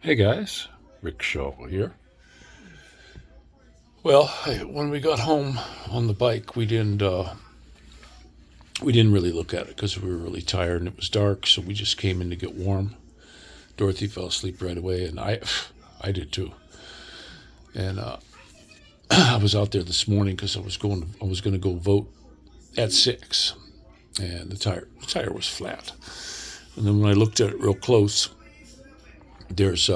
Hey guys, Rick Shaw here. Well, when we got home on the bike, we didn't really look at it because we were really tired and it was dark, so we just came in to get warm. Dorothy fell asleep right away, and I did too. And I was out there this morning because I was going to go vote at 6, and the tire was flat. And then when I looked at it real close, there's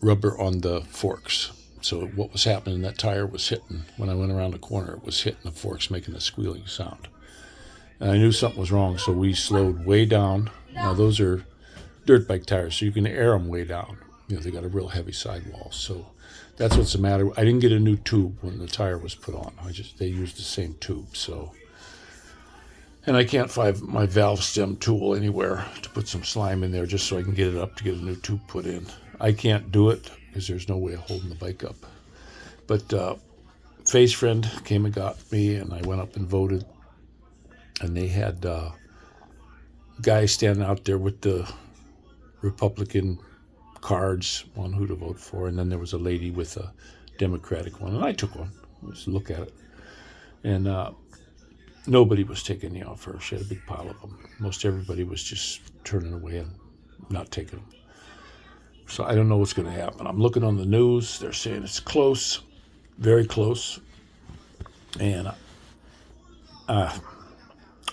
rubber on the forks. So what was happening? That tire was hitting when I went around the corner. It was hitting the forks, making a squealing sound. And I knew something was wrong, so we slowed way down. Now those are dirt bike tires, so you can air them way down. They got a real heavy sidewall, so that's what's the matter. I didn't get a new tube when the tire was put on. They used the same tube, so. And I can't find my valve stem tool anywhere to put some slime in there just so I can get it up to get a new tube put in. I can't do it because there's no way of holding the bike up. But Faye's friend came and got me, and I went up and voted. And they had guys standing out there with the Republican cards on who to vote for, and then there was a lady with a Democratic one, and I took one just to look at it. And nobody was taking the offer. She had a big pile of them. Most everybody was just turning away and not taking them. So I don't know what's going to happen. I'm looking on the news. They're saying it's close, very close. And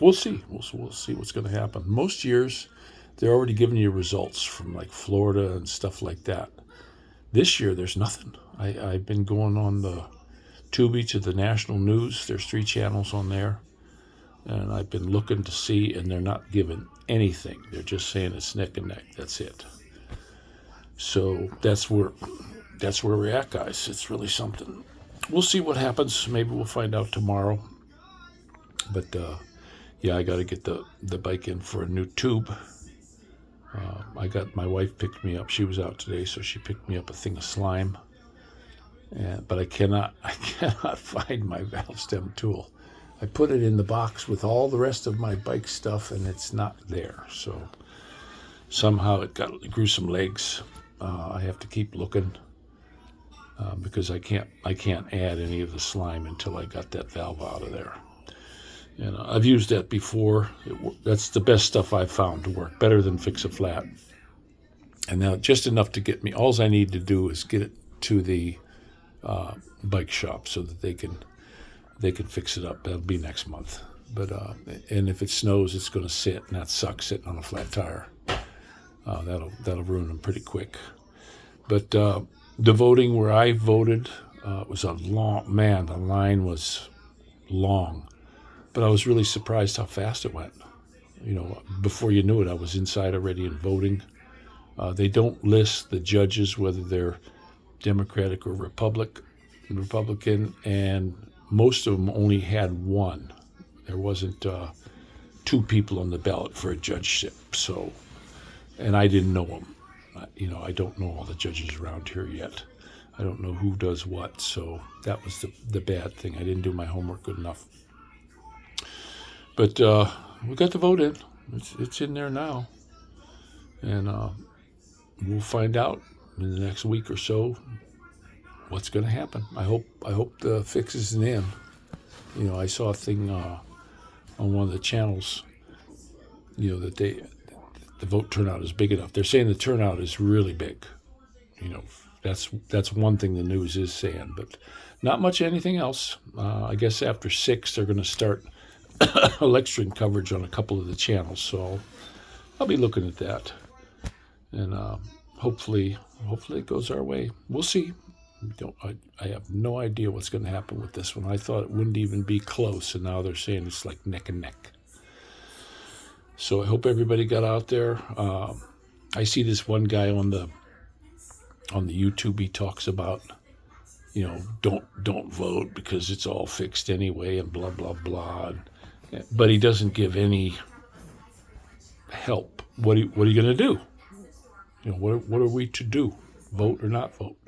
we'll see. We'll see what's going to happen. Most years, they're already giving you results from like Florida and stuff like that. This year, there's nothing. I've been going on the Tubi to the national news. There's 3 channels on there. And I've been looking to see, and they're not giving anything. They're just saying it's neck and neck. That's it. So that's where we're at, guys. It's really something. We'll see what happens. Maybe we'll find out tomorrow. But yeah, I got to get the bike in for a new tube. My wife picked me up. She was out today, so she picked me up a thing of slime. But I cannot find my valve stem tool. I put it in the box with all the rest of my bike stuff, and it's not there. So somehow it grew some legs. I have to keep looking because I can't add any of the slime until I got that valve out of there. And I've used that before. That's the best stuff I've found to work, better than Fix-A-Flat. And now just enough to get me. All I need to do is get it to the bike shop so that they can fix it up. That'll be next month. But and if it snows, it's going to sit, and that sucks sitting on a flat tire. That'll ruin them pretty quick. But the voting where I voted was a long man. The line was long, but I was really surprised how fast it went. Before you knew it, I was inside already and voting. They don't list the judges whether they're Democratic or Republican, and most of them only had one. There wasn't 2 people on the ballot for a judgeship. So, and I didn't know them. I don't know all the judges around here yet. I don't know who does what. So that was the bad thing. I didn't do my homework good enough. But we got the vote in. It's in there now, and we'll find out in the next week or so what's going to happen. I hope the fix isn't in. I saw a thing on one of the channels, that the vote turnout is big enough. They're saying the turnout is really big. That's one thing the news is saying, but not much anything else. I guess after 6, they're going to start election coverage on a couple of the channels, so I'll be looking at that, and hopefully it goes our way. We'll see. I have no idea what's going to happen with this one. I thought it wouldn't even be close, and now they're saying it's like neck and neck. So I hope everybody got out there. I see this one guy on the YouTube. He talks about, don't vote because it's all fixed anyway, and blah blah blah. But he doesn't give any help. What are you going to do? What are we to do? Vote or not vote?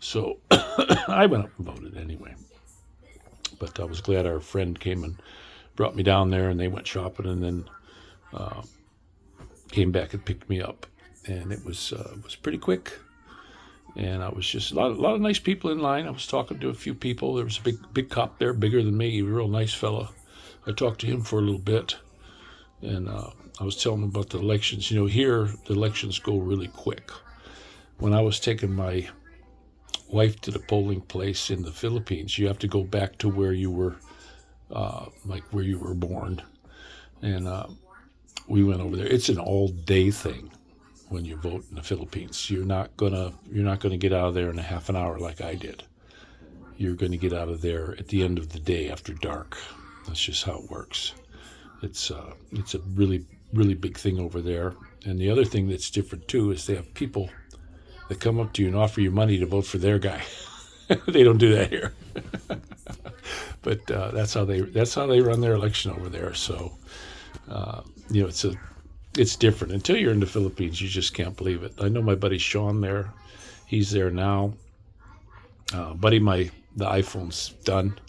So I went up and voted anyway. But I was glad our friend came and brought me down there, and they went shopping, and then came back and picked me up. And it was pretty quick. And I was just a lot of nice people in line. I was talking to a few people. There was a big cop there, bigger than me, a real nice fella. I talked to him for a little bit, and I was telling him about the elections. You know, here the elections go really quick. When I was taking my wife to the polling place in the Philippines, you have to go back to where you were, like where you were born, and we went over there. It's an all-day thing when you vote in the Philippines. You're not gonna get out of there in a half an hour like I did. You're gonna get out of there at the end of the day after dark. That's just how it works. It's a really big thing over there. And the other thing that's different too is they have people that come up to you and offer you money to vote for their guy. They don't do that here. But that's how they run their election over there. So you know, it's different. Until you're in the Philippines, you just can't believe it. I know my buddy Sean there. He's there now. Buddy, the iPhone's done.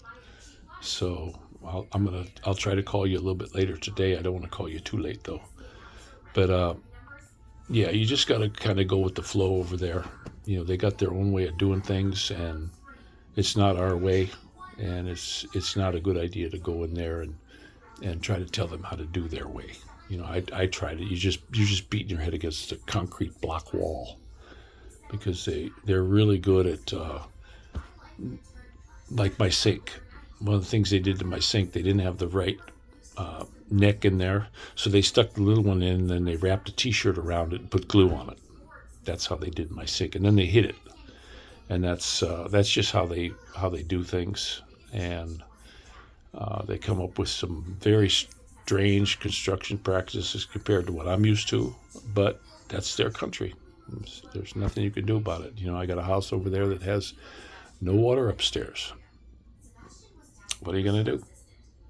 So I'll try to call you a little bit later today. I don't want to call you too late though. But yeah, you just got to kind of go with the flow over there. You know, they got their own way of doing things, and it's not our way. And it's not a good idea to go in there and try to tell them how to do their way. You know, I tried it. You're just beating your head against a concrete block wall, because they're really good at like my sink. One of the things they did to my sink, they didn't have the right neck in there, so they stuck the little one in, and then they wrapped a T-shirt around it and put glue on it. That's how they did my sink, and then they hit it, and that's just how they do things, and they come up with some very strange construction practices compared to what I'm used to, but that's their country. There's nothing you can do about it. You know, I got a house over there that has no water upstairs. What are you going to do?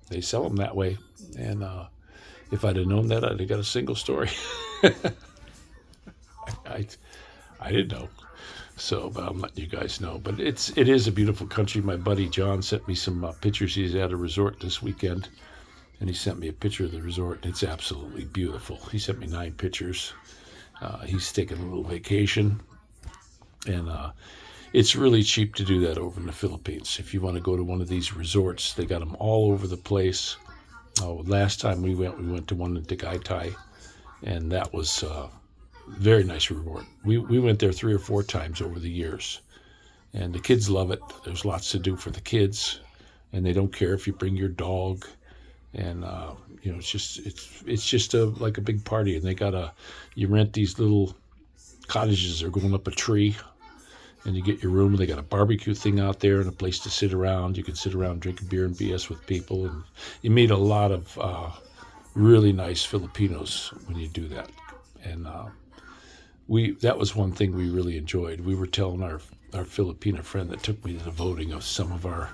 They sell them that way. And if I'd have known that, I'd have got a single story. I didn't know. So, but I'm letting you guys know. But it is a beautiful country. My buddy John sent me some pictures. He's at a resort this weekend, and he sent me a picture of the resort, and it's absolutely beautiful. He sent me 9 pictures. He's taking a little vacation, and it's really cheap to do that over in the Philippines. If you want to go to one of these resorts, they got them all over the place. Last time we went to one in Tagaytay, and that was very nice resort. We went there 3 or 4 times over the years, and the kids love it. There's lots to do for the kids, and they don't care if you bring your dog. And you know, it's just like a big party. And you rent these little cottages. They're going up a tree, and you get your room. They got a barbecue thing out there and a place to sit around. You can sit around drinking beer and BS with people, and you meet a lot of really nice Filipinos when you do that. And that was one thing we really enjoyed. We were telling our Filipina friend that took me to the voting of some of our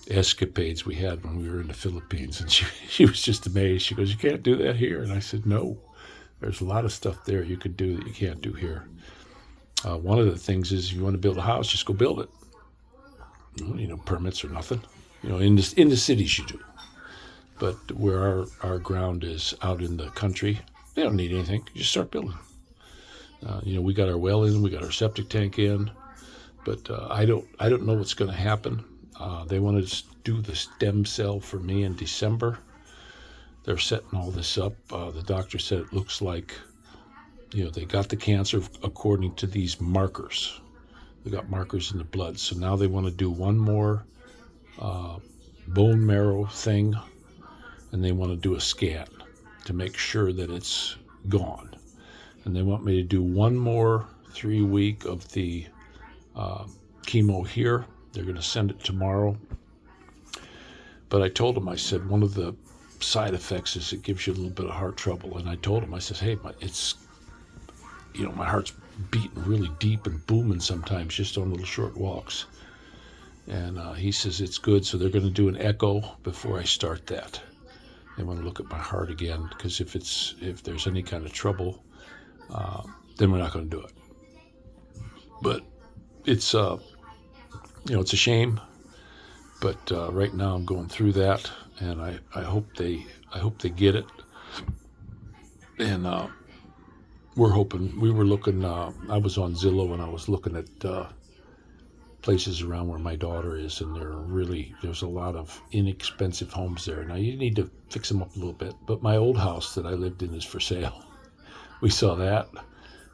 escapades we had when we were in the Philippines, and she was just amazed. She goes, "You can't do that here." And I said, "No, there's a lot of stuff there you could do that you can't do here." One of the things is, if you want to build a house, just go build it. You know, permits or nothing. You know, in the cities you do, but where our ground is out in the country, they don't need anything. You just start building. You know, we got our well in, we got our septic tank in, but I don't know what's going to happen. They want to do the stem cell for me in December. They're setting all this up. The doctor said it looks like, you know, they got the cancer according to these markers. They got markers in the blood. So now they want to do one more bone marrow thing, and they want to do a scan to make sure that it's gone. And they want me to do one more 3-week of the chemo here. They're going to send it tomorrow. But I told them, I said, one of the side effects is it gives you a little bit of heart trouble. And I told him, I said, hey, it's, you know, my heart's beating really deep and booming sometimes just on little short walks. And he says it's good, so they're going to do an echo before I start that. They want to look at my heart again, because if there's any kind of trouble, then we're not going to do it. But it's you know, it's a shame. But right now I'm going through that, and I hope they get it. And we're hoping. We were looking. I was on Zillow and I was looking at places around where my daughter is, and there's a lot of inexpensive homes there. Now you need to fix them up a little bit, but my old house that I lived in is for sale. We saw that,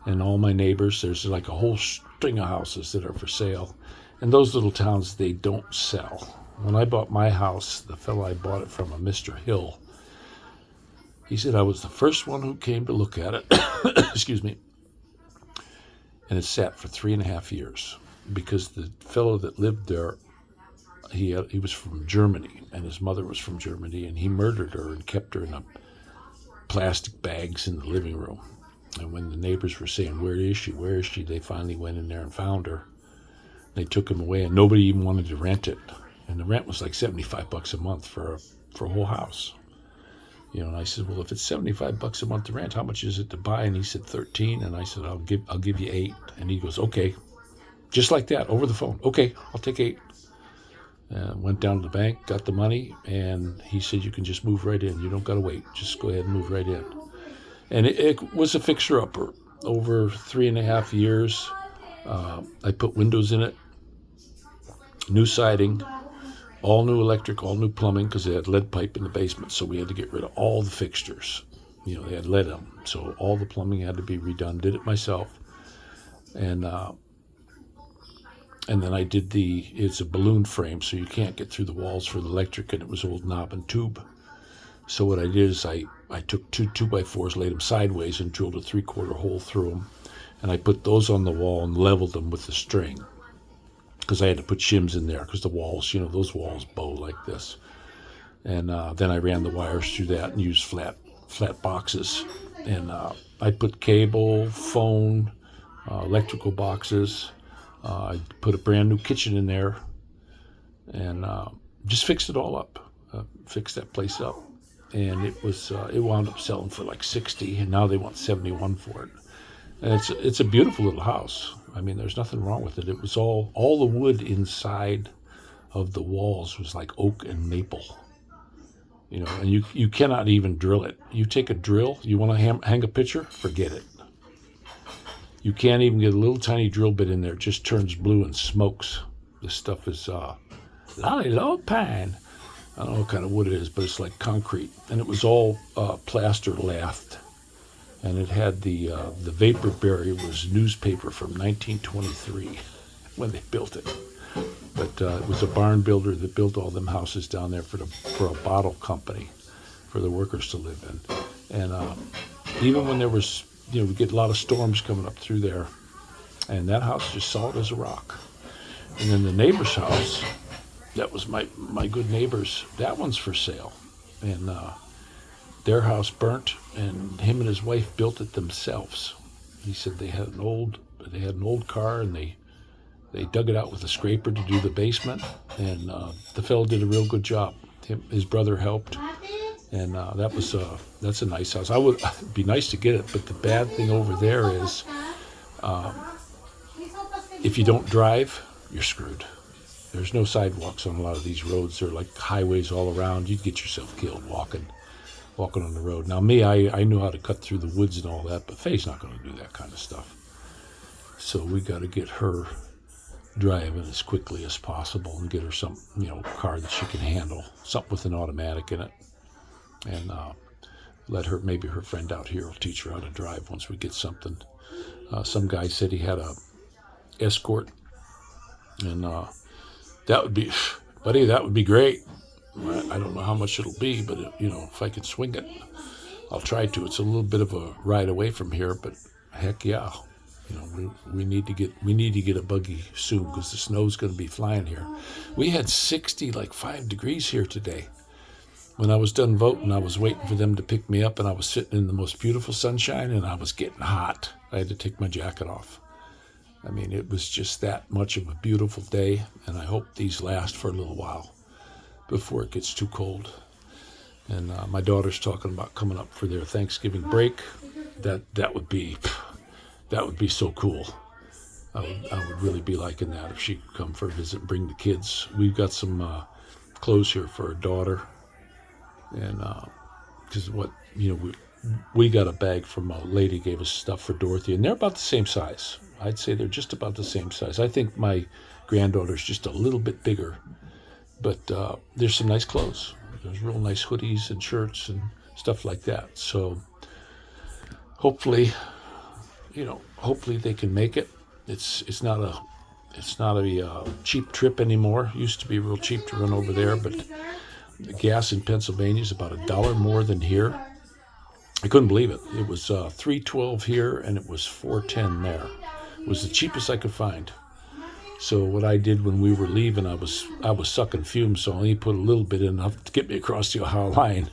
and all my neighbors, there's like a whole string of houses that are for sale, and those little towns, they don't sell. When I bought my house, the fellow I bought it from, a Mr. Hill, he said I was the first one who came to look at it. Excuse me. And it sat for 3.5 years because the fellow that lived there, he was from Germany, and his mother was from Germany, and he murdered her and kept her in plastic bags in the living room. And when the neighbors were saying, where is she, where is she, they finally went in there and found her. They took him away, and nobody even wanted to rent it. And the rent was like $75 a month for a whole house. And I said, well, if it's $75 a month to rent, how much is it to buy? And he said 13. And I said, I'll give you 8. And he goes, okay. Just like that, over the phone. Okay, I'll take 8. Went down to the bank, got the money, and he said, you can just move right in. You don't got to wait. Just go ahead and move right in. And it was a fixer-upper. Over 3.5 years, I put windows in it, new siding, all new electric, all new plumbing, because they had lead pipe in the basement, so we had to get rid of all the fixtures. They had lead in them, so all the plumbing had to be redone. Did it myself. And then I did it's a balloon frame, so you can't get through the walls for the electric, and it was old knob and tube. So what I did is I took 2 2x4s, laid them sideways, and drilled a 3/4 hole through them. And I put those on the wall and leveled them with the string, because I had to put shims in there, because the walls, those walls bow like this. And then I ran the wires through that and used flat boxes. And I put cable, phone, electrical boxes. I put a brand new kitchen in there, and just fixed it all up. Fixed that place up, and it wound up selling for like 60, and now they want 71 for it. And it's a beautiful little house. I mean, there's nothing wrong with it. It was all the wood inside of the walls was like oak and maple. And you cannot even drill it. You take a drill, you want to hang a picture, forget it. You can't even get a little tiny drill bit in there. It just turns blue and smokes. This stuff is Lolly Log Pine. I don't know what kind of wood it is, but it's like concrete. And it was all plaster lathed. And it had the vapor barrier was newspaper from 1923 when they built it. But it was a barn builder that built all them houses down there for a bottle company for the workers to live in. And even when there was, we get a lot of storms coming up through there, and that house is just solid as a rock. And then the neighbor's house, that was my good neighbor's, that one's for sale. And their house burnt, and him and his wife built it themselves. He said they had an old car, and they dug it out with a scraper to do the basement, and the fellow did a real good job. His brother helped, and that's a nice house. It'd be nice to get it, but the bad thing over there is if you don't drive, you're screwed. There's no sidewalks on a lot of these roads. They're like highways all around. You'd get yourself killed walking on the road. Now me, I knew how to cut through the woods and all that, but Faye's not going to do that kind of stuff. So we got to get her driving as quickly as possible and get her some, car that she can handle, something with an automatic in it, and let her, maybe her friend out here will teach her how to drive once we get something. Some guy said he had a Escort, and that would be, buddy, that would be great. I don't know how much it'll be, but if I could swing it, I'll try to. It's a little bit of a ride away from here, but heck yeah, we need to get a buggy soon, because the snow's going to be flying here. We had 5 degrees here today. When I was done voting, I was waiting for them to pick me up, and I was sitting in the most beautiful sunshine, and I was getting hot. I had to take my jacket off. I mean, it was just that much of a beautiful day, and I hope these last for a little while before it gets too cold. And my daughter's talking about coming up for their Thanksgiving break. That would be so cool. I would really be liking that if she could come for a visit and bring the kids. We've got some clothes here for her daughter, and because we got a bag from a lady, gave us stuff for Dorothy, and they're about the same size. I'd say they're just about the same size. I think my granddaughter's just a little bit bigger, but there's some nice clothes. There's real nice hoodies and shirts and stuff like that. So hopefully, hopefully they can make it. It's not a cheap trip anymore. It used to be real cheap to run over there, but the gas in Pennsylvania is about $1 more than here. I couldn't believe it. It was $3.12 here, and it was $4.10 there. It was the cheapest I could find. So what I did when we were leaving, I was sucking fumes, so I only put a little bit in, enough to get me across the Ohio line.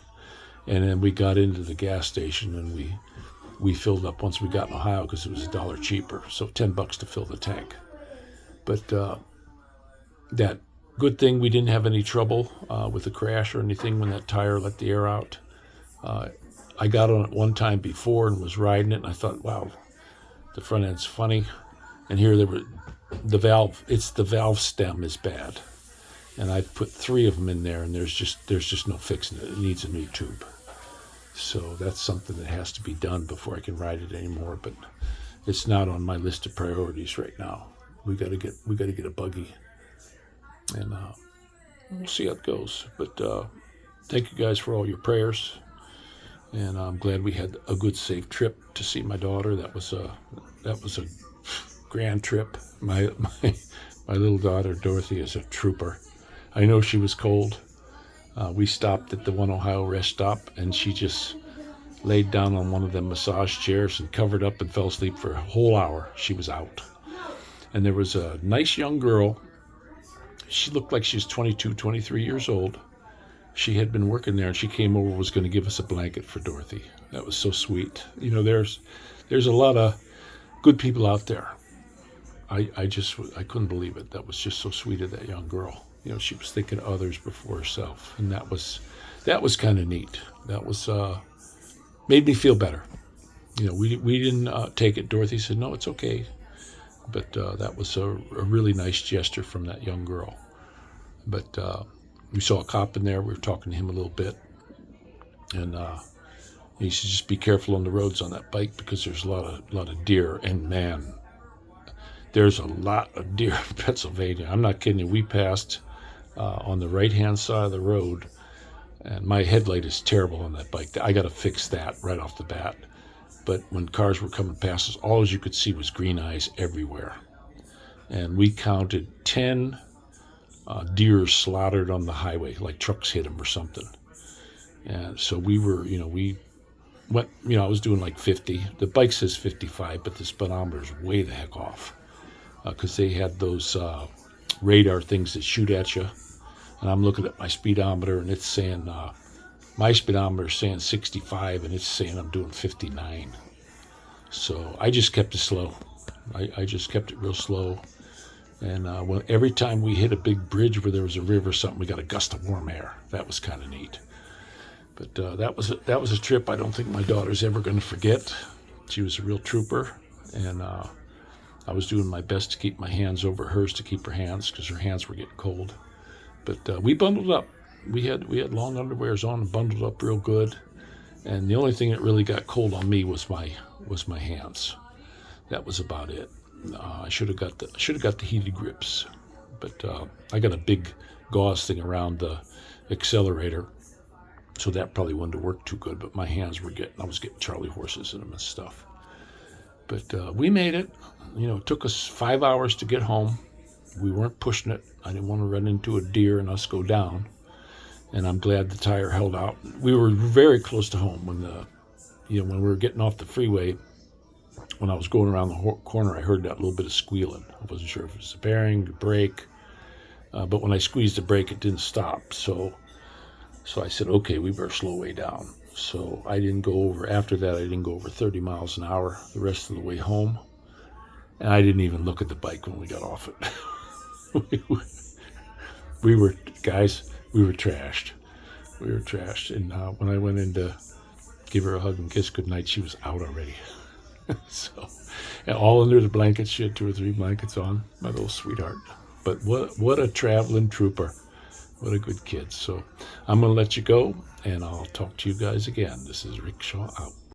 And then we got into the gas station, and we filled up once we got in Ohio because it was $1 cheaper, so $10 to fill the tank. But that good thing we didn't have any trouble with the crash or anything when that tire let the air out. I got on it one time before and was riding it, and I thought, wow, the front end's funny. And here the valve stem is bad. And I put 3 of them in there, and there's just no fixing it. It needs a new tube. So that's something that has to be done before I can ride it anymore. But it's not on my list of priorities right now. We got to get a buggy, and we'll see how it goes. But thank you guys for all your prayers, and I'm glad we had a good, safe trip to see my daughter. That was a grand trip. My little daughter Dorothy is a trooper. I know she was cold. We stopped at the One Ohio rest stop, and she just laid down on one of them massage chairs and covered up and fell asleep for a whole hour. She was out. And there was a nice young girl. She looked like she was 22, 23 years old. She had been working there, and she came over, was going to give us a blanket for Dorothy. That was so sweet. There's a lot of good people out there. I couldn't believe it. That was just so sweet of that young girl. She was thinking of others before herself, and that was kind of neat. That was made me feel better. We didn't take it. Dorothy said, no, it's okay. But that was a really nice gesture from that young girl. But we saw a cop in there. We were talking to him a little bit, and he said, just be careful on the roads on that bike because there's a lot of deer. And man, there's a lot of deer in Pennsylvania. I'm not kidding you. We passed on the right-hand side of the road, and my headlight is terrible on that bike. I got to fix that right off the bat. But when cars were coming past us, all you could see was green eyes everywhere. And we counted 10 deer slaughtered on the highway, like trucks hit them or something. And so we were, we went, I was doing like 50. The bike says 55, but the speedometer's way the heck off. Because they had those radar things that shoot at you. And I'm looking at my speedometer, and it's saying, my speedometer is saying 65, and it's saying I'm doing 59. So I just kept it slow. I just kept it real slow. And every time we hit a big bridge where there was a river or something, we got a gust of warm air. That was kind of neat. But that was a trip I don't think my daughter's ever going to forget. She was a real trooper, and I was doing my best to keep my hands over hers to keep her hands, because her hands were getting cold. But we bundled up. We had long underwears on and bundled up real good. And the only thing that really got cold on me was my hands. That was about it. I should have got the heated grips, but I got a big gauze thing around the accelerator, so that probably wouldn't have worked too good. But my hands I was getting Charlie horses in them and stuff. But we made it. It took us 5 hours to get home. We weren't pushing it. I didn't want to run into a deer and us go down. And I'm glad the tire held out. We were very close to home when when we were getting off the freeway. When I was going around the corner, I heard that little bit of squealing. I wasn't sure if it was the bearing, the brake. But when I squeezed the brake, it didn't stop. So I said, okay, we better slow way down. So after that, I didn't go over 30 miles an hour the rest of the way home. And I didn't even look at the bike when we got off it. we were trashed. We were trashed. And when I went in to give her a hug and kiss goodnight, she was out already. So, and all under the blankets. She had 2 or 3 blankets on. My little sweetheart. But what a traveling trooper. What a good kid. So I'm going to let you go, and I'll talk to you guys again. This is Rick Shaw out.